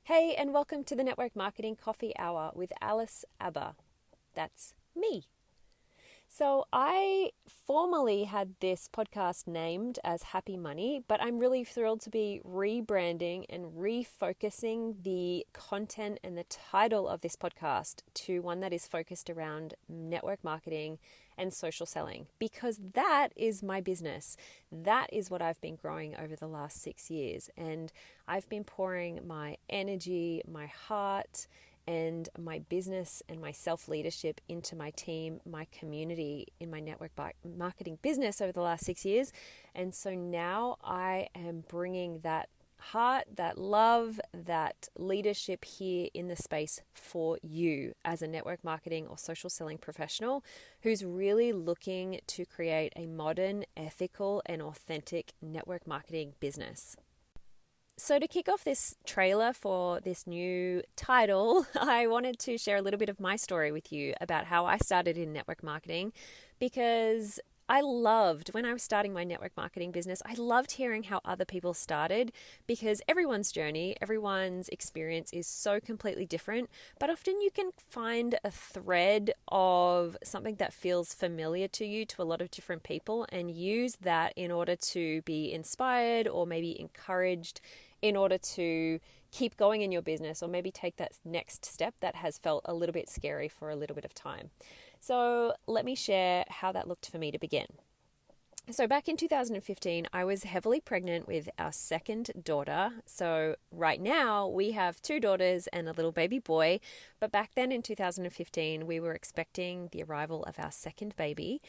Hey, and welcome to the Network Marketing Coffee Hour with Alice Abba. That's me. So, I formerly had this podcast named as Happy Money, but I'm really thrilled to be rebranding and refocusing the content and the title of this podcast to one that is focused around network marketing and social selling, because that is my business. That is what I've been growing over the last 6 years. And I've been pouring my energy, my heart, and my business and my self-leadership into my team, my community, in my network marketing business over the last 6 years. And so now I am bringing that heart, that love, that leadership here in the space for you as a network marketing or social selling professional who's really looking to create a modern, ethical, and authentic network marketing business. So to kick off this trailer for this new title, I wanted to share a little bit of my story with you about how I started in network marketing, because I loved, when I was starting my network marketing business, I loved hearing how other people started, because everyone's journey, everyone's experience is so completely different, but often you can find a thread of something that feels familiar to you to a lot of different people and use that in order to be inspired or maybe encouraged in order to keep going in your business, or maybe take that next step that has felt a little bit scary for a little bit of time. So let me share how that looked for me to begin. So back in 2015, I was heavily pregnant with our second daughter. So right now we have 2 daughters and a little baby boy. But back then in 2015, we were expecting the arrival of our second baby.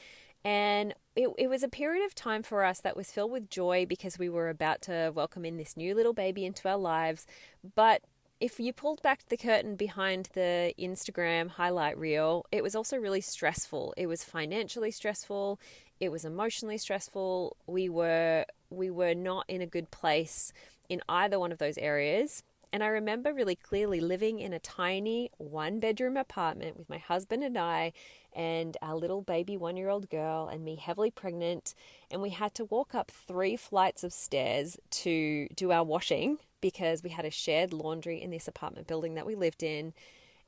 And it was a period of time for us that was filled with joy, because we were about to welcome in this new little baby into our lives. But if you pulled back the curtain behind the Instagram highlight reel, it was also really stressful. It was financially stressful. It was emotionally stressful. We were not in a good place in either one of those areas. And I remember really clearly living in a tiny 1-bedroom apartment with my husband and I and our little baby 1-year-old girl and me heavily pregnant. And we had to walk up 3 flights of stairs to do our washing, because we had a shared laundry in this apartment building that we lived in.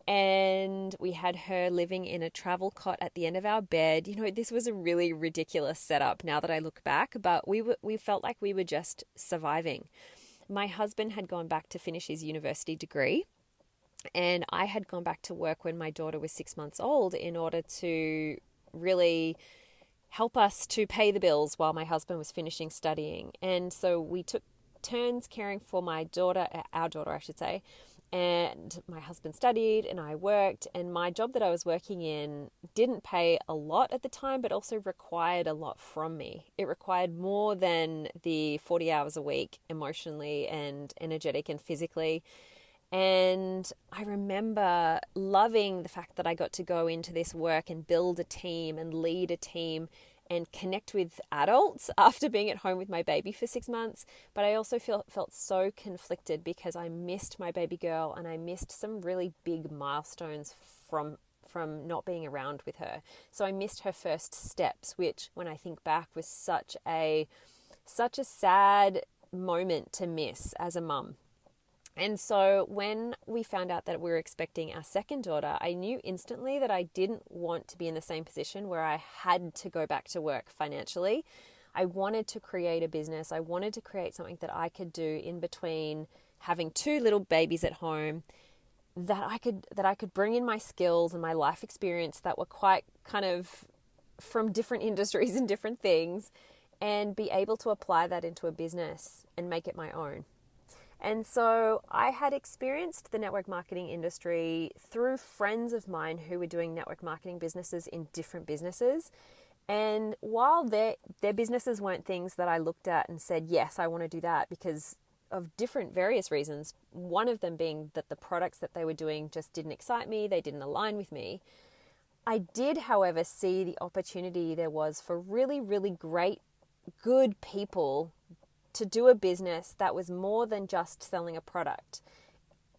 And we had her living in a travel cot at the end of our bed. You know, this was a really ridiculous setup now that I look back, but we felt like we were just surviving. My husband had gone back to finish his university degree, and I had gone back to work when my daughter was 6 months old in order to really help us to pay the bills while my husband was finishing studying. And so we took turns caring for our daughter, I should say, and my husband studied and I worked, and my job that I was working in didn't pay a lot at the time, but also required a lot from me. It required more than the 40 hours a week emotionally and energetic and physically. And I remember loving the fact that I got to go into this work and build a team and lead a team and connect with adults after being at home with my baby for 6 months. But I also felt so conflicted, because I missed my baby girl and I missed some really big milestones from not being around with her. So I missed her first steps, which when I think back was such a sad moment to miss as a mum. And so when we found out that we were expecting our second daughter, I knew instantly that I didn't want to be in the same position where I had to go back to work financially. I wanted to create a business. I wanted to create something that I could do in between having 2 little babies at home, that I could bring in my skills and my life experience that were quite kind of from different industries and different things, and be able to apply that into a business and make it my own. And so I had experienced the network marketing industry through friends of mine who were doing network marketing businesses in different businesses. And while their businesses weren't things that I looked at and said, yes, I want to do that, because of different various reasons, one of them being that the products that they were doing just didn't excite me, they didn't align with me. I did, however, see the opportunity there was for really, really great, good people to do a business that was more than just selling a product.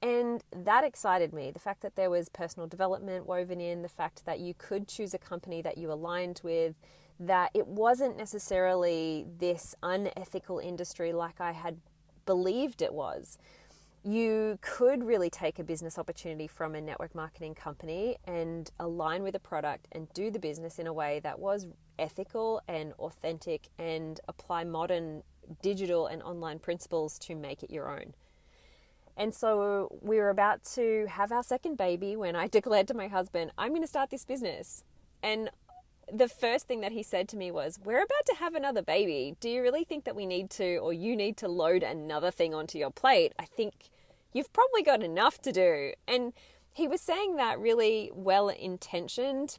And that excited me. The fact that there was personal development woven in, the fact that you could choose a company that you aligned with, that it wasn't necessarily this unethical industry like I had believed it was. you could really take a business opportunity from a network marketing company and align with a product and do the business in a way that was ethical and authentic and apply modern digital and online principles to make it your own. And so we were about to have our second baby when I declared to my husband, I'm going to start this business. And the first thing that he said to me was, we're about to have another baby. Do you really think that we need to, or you need to load another thing onto your plate? I think you've probably got enough to do. And he was saying that really well intentioned.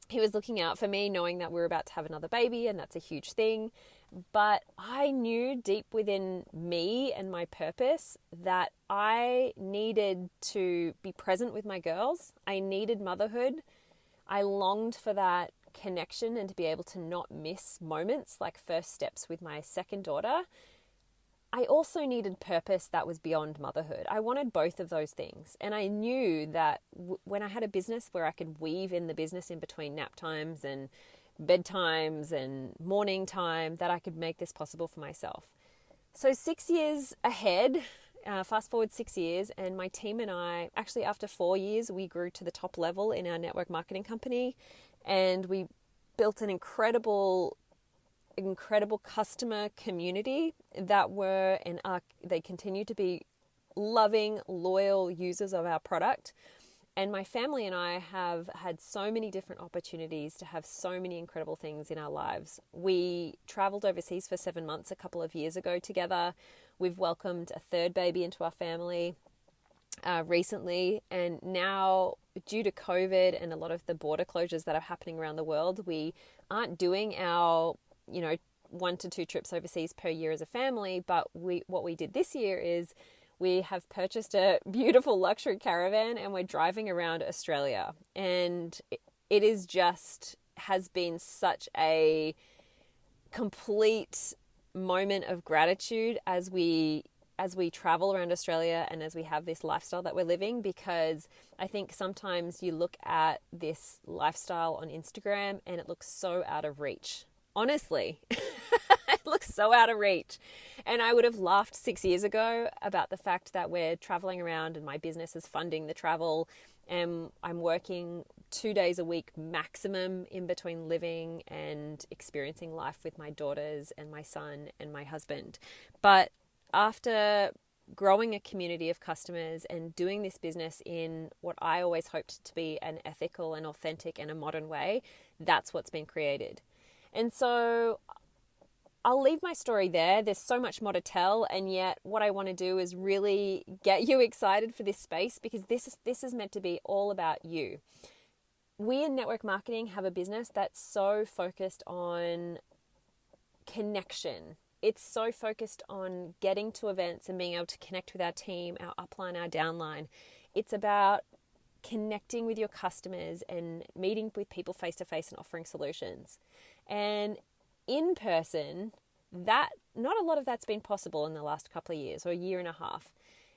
He was looking out for me, knowing that we were about to have another baby, and that's a huge thing. But I knew deep within me and my purpose that I needed to be present with my girls. I needed motherhood. I longed for that connection and to be able to not miss moments like first steps with my second daughter. I also needed purpose that was beyond motherhood. I wanted both of those things. And I knew that when I had a business where I could weave in the business in between nap times and bedtimes and morning time, that I could make this possible for myself. So 6 years ahead, fast forward 6 years, and my team and I, actually after 4 years, we grew to the top level in our network marketing company, and we built an incredible customer community that were and are, they continue to be loving, loyal users of our product. And my family and I have had so many different opportunities to have so many incredible things in our lives. We traveled overseas for 7 months a couple of years ago together. We've welcomed a third baby into our family recently. And now, due to COVID and a lot of the border closures that are happening around the world, we aren't doing our 1 to 2 trips overseas per year as a family. But what we did this year is we have purchased a beautiful luxury caravan and we're driving around Australia. And it is just has been such a complete moment of gratitude as we travel around Australia and as we have this lifestyle that we're living, because I think sometimes you look at this lifestyle on Instagram and it looks so out of reach. Honestly, it looks so out of reach. And I would have laughed 6 years ago about the fact that we're traveling around and my business is funding the travel, and I'm working 2 days a week maximum in between living and experiencing life with my daughters and my son and my husband. But after growing a community of customers and doing this business in what I always hoped to be an ethical and authentic and a modern way, that's what's been created. And so I'll leave my story there. There's so much more to tell, and yet what I want to do is really get you excited for this space, because this is meant to be all about you. We in network marketing have a business that's so focused on connection. It's so focused on getting to events and being able to connect with our team, our upline, our downline. It's about connecting with your customers and meeting with people face to face and offering solutions. And in person, that not a lot of that's been possible in the last couple of years or a year and a half.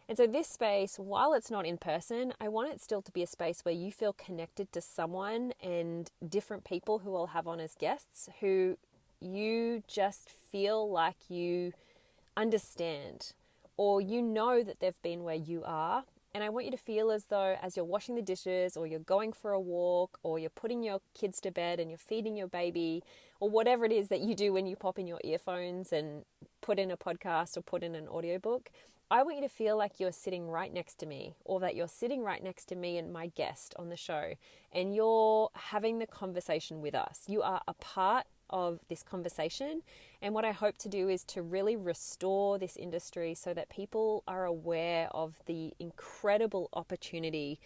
And so this space, while it's not in person, I want it still to be a space where you feel connected to someone and different people who I'll have on as guests, who you just feel like you understand, or you know that they've been where you are. And I want you to feel as though as you're washing the dishes, or you're going for a walk, or you're putting your kids to bed and you're feeding your baby, or whatever it is that you do when you pop in your earphones and put in a podcast or put in an audiobook, I want you to feel like you're sitting right next to me, or that you're sitting right next to me and my guest on the show, and you're having the conversation with us. You are a part of this conversation. And what I hope to do is to really restore this industry so that people are aware of the incredible opportunity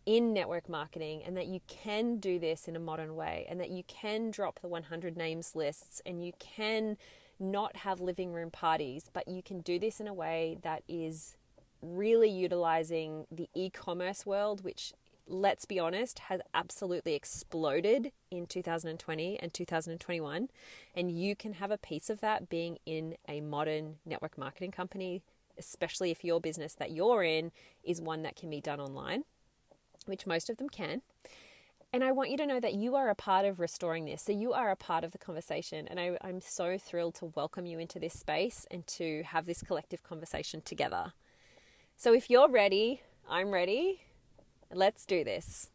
in network marketing, and that you can do this in a modern way, and that you can drop the 100 names lists, and you can not have living room parties, but you can do this in a way that is really utilizing the e-commerce world, which, let's be honest, has absolutely exploded in 2020 and 2021. And you can have a piece of that being in a modern network marketing company, especially if your business that you're in is one that can be done online, which most of them can. And I want you to know that you are a part of restoring this. So you are a part of the conversation. And I'm so thrilled to welcome you into this space and to have this collective conversation together. So if you're ready, I'm ready. Let's do this.